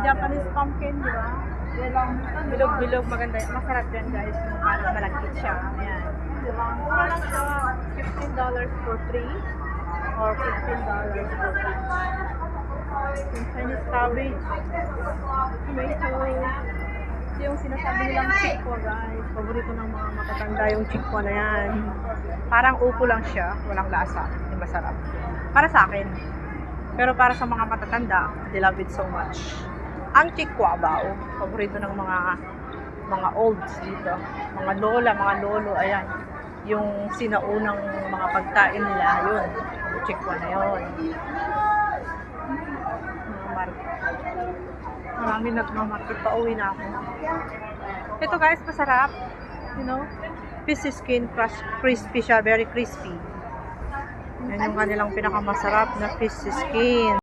Japanese pumpkin, di ba? Bilog-bilog, maganda. Masarap yan, guys. Parang malagkit siya. Ayan. Mura lang siya. $15 for 3 or $15 for 2. Yung Chinese cabbage, tomato. Ito yung sinasabi nilang chickpea, guys. Paborito ng mga matatanda yung chickpea na yan. Parang upo lang siya. Walang lasa. Hindi masarap. Para sa akin. Pero para sa mga matatanda, they love it so much. Ang chickpea bao, paborito ng mga olds dito. Mga lola, mga lolo, ayan. Yung sinaunang mga pagkain nila, yun. Yung chickpea na yun. Marami nagmamarket. Pauwi na ako. Ito guys, masarap. You know, fish skin, crispy siya, very crispy. Yan yung kanilang pinakamasarap na fish skin.